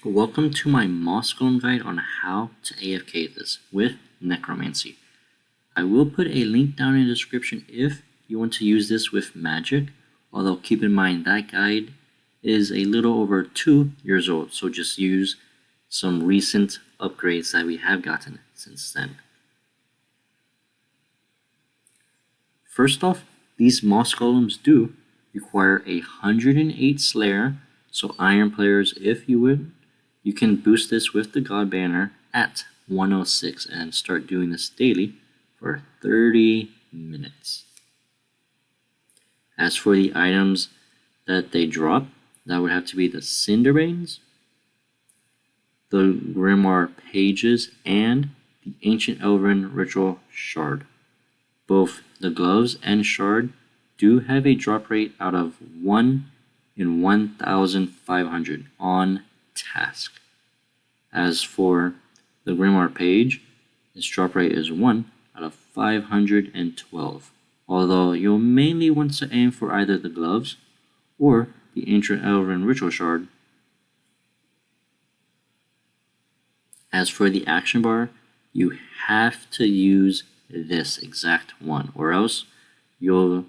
Welcome to my Moss Golem guide on how to AFK this with Necromancy. I will put a link down in the description if you want to use this with magic, although keep in mind that guide is a little over 2 years old, so just use some recent upgrades that we have gotten since then. First off, these Moss Golems do require 108 Slayer, so Iron players, if you would, you can boost this with the God Banner at 106 and start doing this daily for 30 minutes. As for the items that they drop, that would have to be the Cinderbanes, the Grimoire Pages, and the Ancient Elven Ritual Shard. Both the gloves and shard do have a drop rate out of 1 in 1,500 on task. As for the Grimoire Page, its drop rate is 1 out of 512, although you'll mainly want to aim for either the gloves or the Ancient Elven Ritual Shard. As for the action bar, you have to use this exact one, or else you'll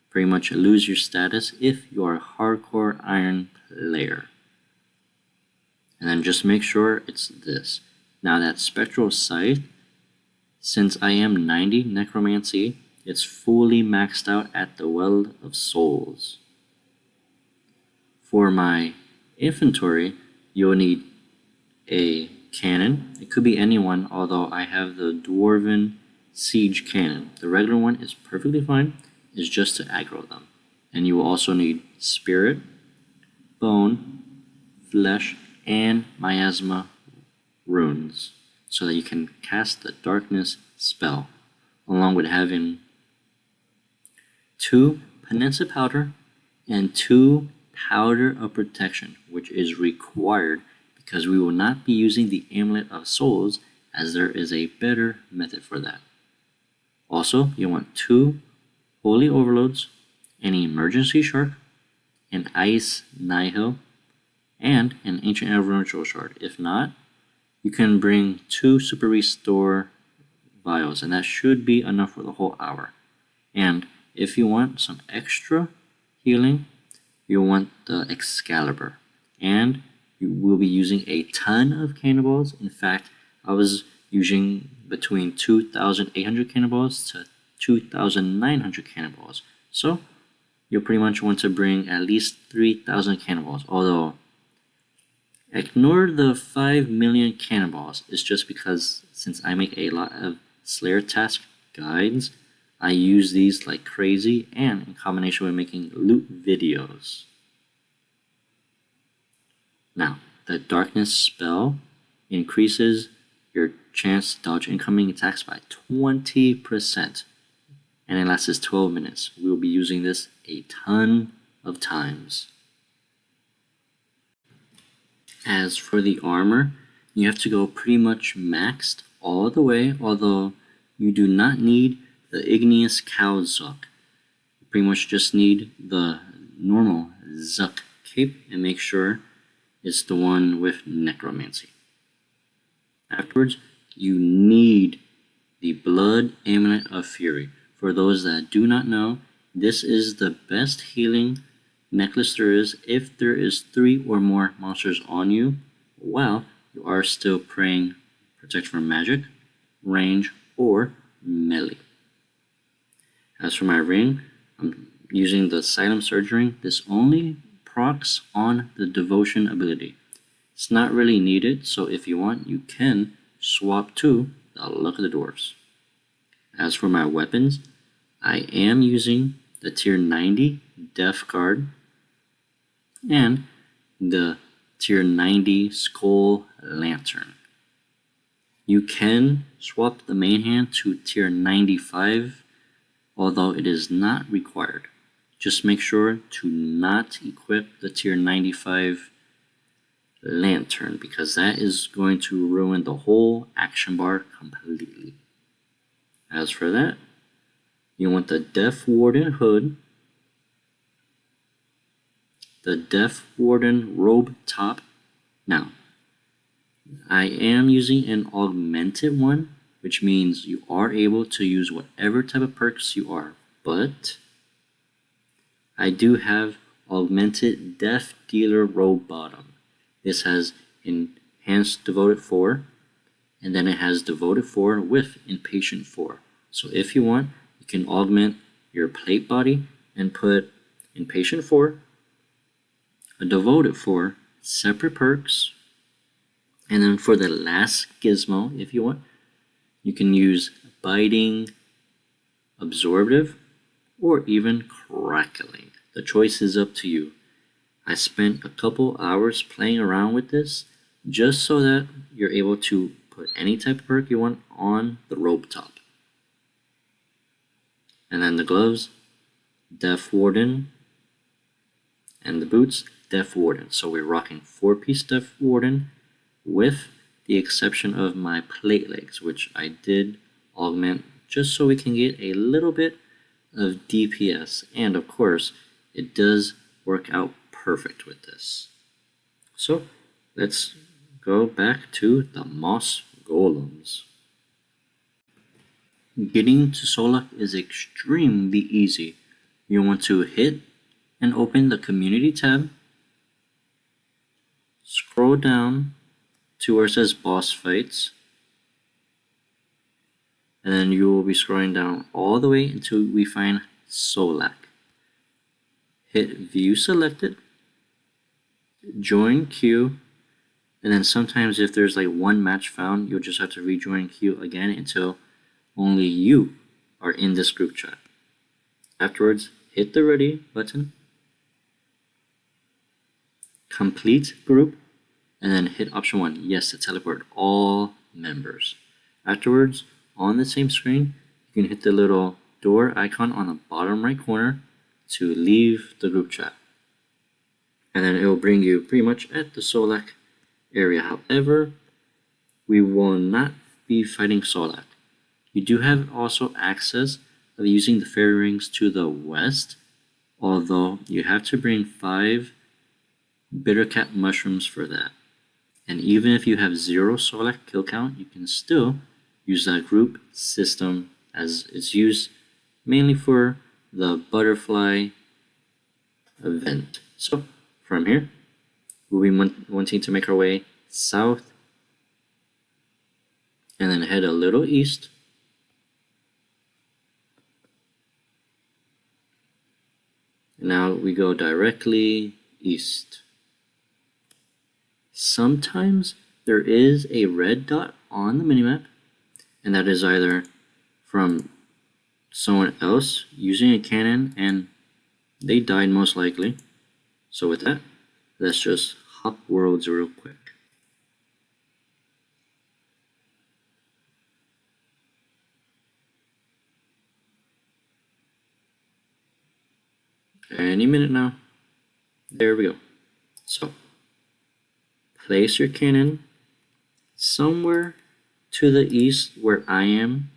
pretty much lose your status if you are a hardcore Iron player. And then just make sure it's this. Now that Spectral Scythe, since I am 90 Necromancy, it's fully maxed out at the Well of Souls. For my inventory, you'll need a cannon. It could be anyone, although I have the Dwarven Siege Cannon. The regular one is perfectly fine. It's just to aggro them. And you will also need Spirit, Bone, Flesh, and Miasma runes, so that you can cast the Darkness spell, along with having 2 Penance Powder and 2 Powder of Protection, which is required because we will not be using the Amulet of Souls, as there is a better method for that. Also, you want 2 Holy Overloads, an Emergency Shark, an Ice Nihil, and an Ancient Elven Ritual Shard. If not, you can bring 2 Super Restore vials, and that should be enough for the whole hour. And if you want some extra healing, you'll want the Excalibur, and you will be using a ton of cannonballs. In fact, I was using between 2,800 cannonballs to 2,900 cannonballs, so you'll pretty much want to bring at least 3,000 cannonballs, although ignore the 5 million cannonballs. It's just because since I make a lot of Slayer task guides, I use these like crazy, and in combination with making loot videos. Now, the Darkness spell increases your chance to dodge incoming attacks by 20%, and it lasts 12 minutes. We will be using this a ton of times. As for the armor, you have to go pretty much maxed all the way, although you do not need the Igneous Cow Zuck. You pretty much just need the normal Zuck cape, and make sure it's the one with Necromancy. Afterwards, you need the Blood Amulet of Fury. For those that do not know, this is the best healing necklace there is if there is 3 or more monsters on you while you are still praying protection from magic, range, or melee. As for my ring, I'm using the Silent Surge ring. This only procs on the Devotion ability. It's not really needed, so if you want, you can swap to the Luck of the Dwarves. As for my weapons, I am using the tier 90 Death Guard and the tier 90 Skull Lantern. You can swap the main hand to tier 95, although it is not required. Just make sure to not equip the tier 95 Lantern, because that is going to ruin the whole action bar completely. As for that, you want the Death Warden hood, the Death Warden robe top. Now, I am using an augmented one, which means you are able to use whatever type of perks you are, but I do have augmented Death Dealer Row Bottom. This has enhanced Devoted 4, and then it has Devoted 4 with Impatient 4. So if you want, you can augment your plate body and put Impatient 4, a Devoted 4, separate perks, and then for the last gizmo, if you want, you can use Biting, Absorptive, or even Crackling. The choice is up to you. I spent a couple hours playing around with this just so that you're able to put any type of perk you want on the rope top. And then the gloves, Death Warden, and the boots, Death Warden. So we're rocking 4-piece Death Warden with the exception of my plate legs, which I did augment just so we can get a little bit of DPS. And of course, it does work out perfect with this. So let's go back to the Moss Golems. Getting to Solak is extremely easy. You want to hit and open the community tab, scroll down to where it says boss fights, and then you will be scrolling down all the way until we find Solak. Hit view selected, join queue, and then sometimes if there's like one match found, you'll just have to rejoin queue again until only you are in this group chat. Afterwards, hit the ready button, complete group, and then hit option 1, yes, to teleport all members. Afterwards, on the same screen, you can hit the little door icon on the bottom right corner to leave the group chat. And then it will bring you pretty much at the Solak area. However, we will not be fighting Solak. You do have also access of using the fairy rings to the west, although you have to bring 5 bittercat mushrooms for that. And even if you have 0 Solak kill count, you can still use that group system as it's used mainly for the butterfly event. So from here, we'll be wanting to make our way south and then head a little east. Now we go directly east. Sometimes there is a red dot on the minimap, and that is either from someone else using a cannon and they died most likely. So with that, let's just hop worlds real quick. Any minute now. There we go. So place your cannon somewhere to the east where I am.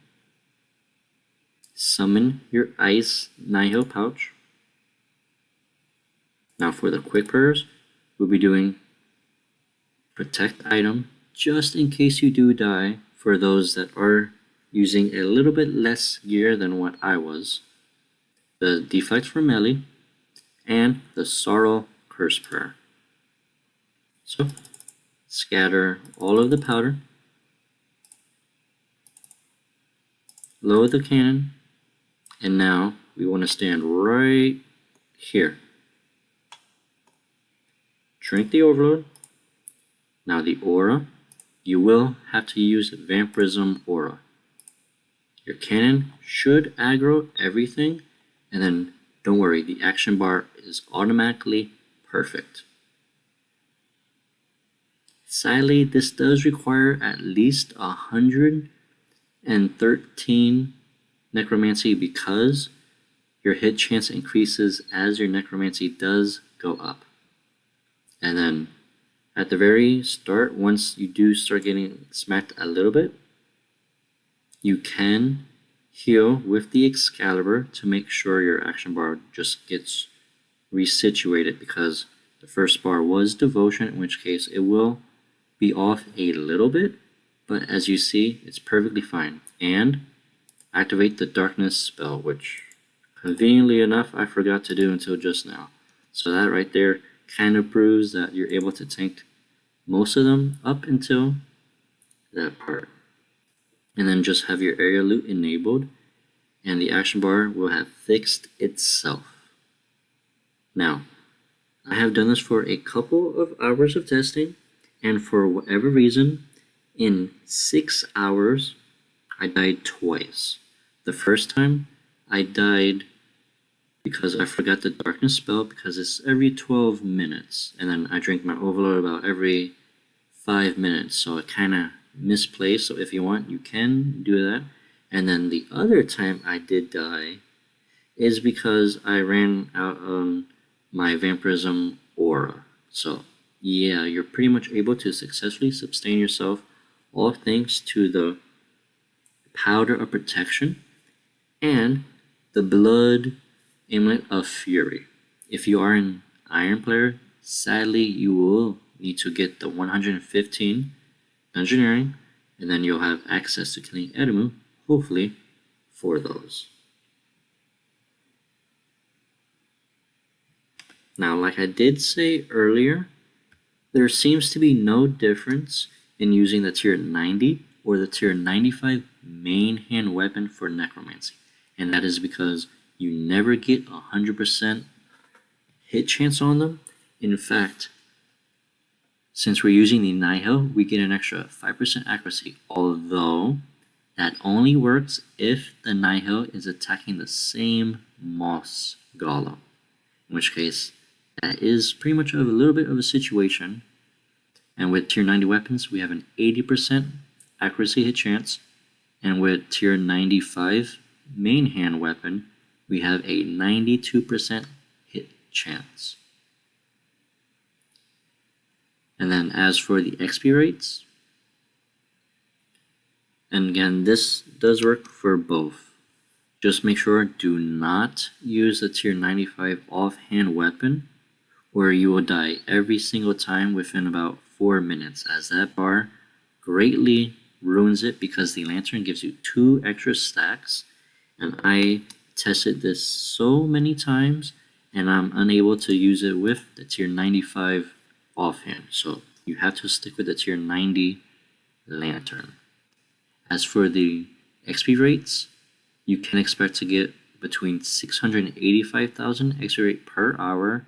Summon your ice nihil pouch. Now for the quick prayers, we'll be doing protect item just in case you do die for those that are using a little bit less gear than what I was. The deflect for melee and the sorrow curse prayer. So scatter all of the powder, load the cannon, and now we want to stand right here. Drink the overload. Now the aura, you will have to use vampirism aura. Your cannon should aggro everything, and then don't worry, the action bar is automatically perfect. Sadly, this does require at least 113 necromancy because your hit chance increases as your necromancy does go up. And then at the very start, once you do start getting smacked a little bit, you can heal with the Excalibur to make sure your action bar just gets resituated, because the first bar was devotion, in which case it will be off a little bit, but as you see, it's perfectly fine. And activate the darkness spell, which conveniently enough I forgot to do until just now. So that right there kind of proves that you're able to tank most of them up until that part. And then just have your area loot enabled, and the action bar will have fixed itself. Now, I have done this for a couple of hours of testing, and for whatever reason, in 6 hours, I died twice. The first time, I died because I forgot the darkness spell, because it's every 12 minutes, and then I drink my overload about every 5 minutes, so it kind of misplaced. So if you want, you can do that. And then the other time I did die is because I ran out on my vampirism aura. So yeah, you're pretty much able to successfully sustain yourself, all thanks to the powder of protection and the blood amulet of fury. If you are an iron player, sadly you will need to get the 115 dungeoneering, and then you'll have access to killing Edemu, hopefully, for those. Now, like I did say earlier, there seems to be no difference in using the tier 90 or the tier 95 main hand weapon for necromancy, and that is because you never get 100% hit chance on them. In fact, since we're using the Nihil, we get an extra 5% accuracy, although that only works if the Nihil is attacking the same Moss Golem, in which case that is pretty much a little bit of a situation. And with tier 90 weapons, we have an 80% accuracy hit chance, and with tier 95 main hand weapon, we have a 92% hit chance. And then as for the XP rates, and again, this does work for both. Just make sure do not use the tier 95 offhand weapon, or you will die every single time within about 4 minutes, as that bar greatly ruins it because the lantern gives you 2 extra stacks, and I tested this so many times and I'm unable to use it with the tier 95 offhand, so you have to stick with the tier 90 lantern. As for the XP rates, you can expect to get between 685,000 XP rate per hour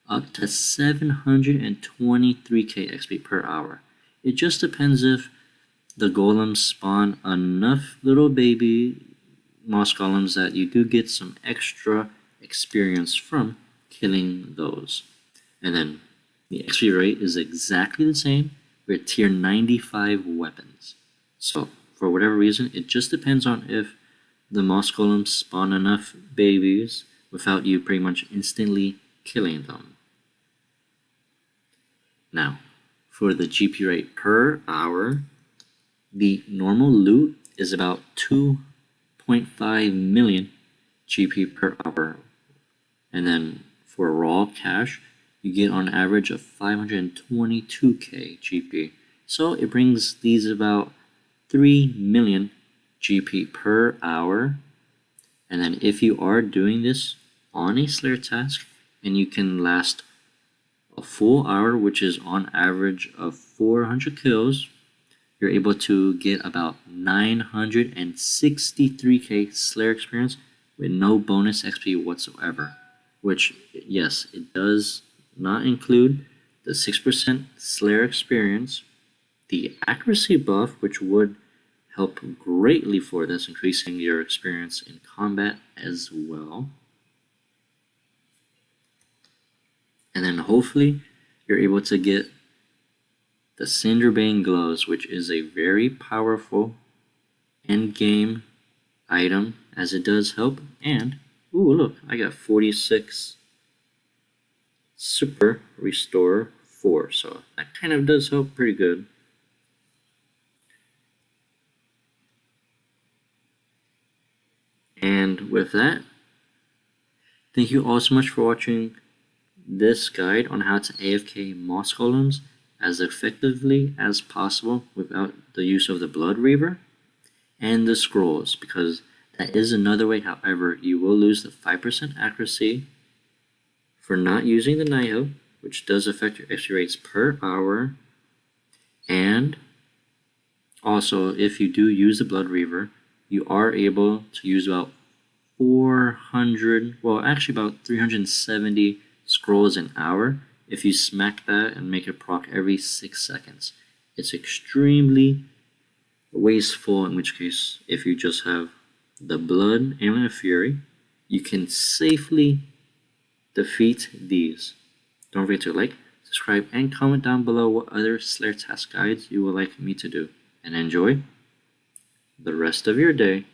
up to 723k XP per hour. It just depends if the golems spawn enough little baby Moss Golems that you do get some extra experience from killing those. And then the XP rate is exactly the same with tier 95 weapons. So for whatever reason, it just depends on if the Moss Golems spawn enough babies without you pretty much instantly killing them. Now, for the GP rate per hour, the normal loot is about 2.5 million GP per hour. And then for raw cash, you get on average of 522k GP. So it brings these about 3 million GP per hour. And then if you are doing this on a Slayer task, and you can last a full hour, which is on average of 400 kills, you're able to get about 963k Slayer experience with no bonus XP whatsoever. Which, yes, it does not include the 6% Slayer experience, the accuracy buff, which would help greatly for this, increasing your experience in combat as well. And then hopefully you're able to get the Cinderbane Gloves, which is a very powerful endgame item, as it does help. And, ooh, look, I got 46 Super Restore 4, so that kind of does help pretty good. And with that, thank you all so much for watching this guide on how to AFK Moss Golems as effectively as possible without the use of the Blood Reaver and the scrolls, because that is another way. However, you will lose the 5% accuracy for not using the Night, which does affect your XP rates per hour. And also, if you do use the Blood Reaver, you are able to use about 400, well, actually about 370 scrolls an hour if you smack that and make it proc every 6 seconds. It's extremely wasteful, in which case, if you just have the Blood and the Fury, you can safely defeat these. Don't forget to like, subscribe, and comment down below what other Slayer task guides you would like me to do. And enjoy the rest of your day.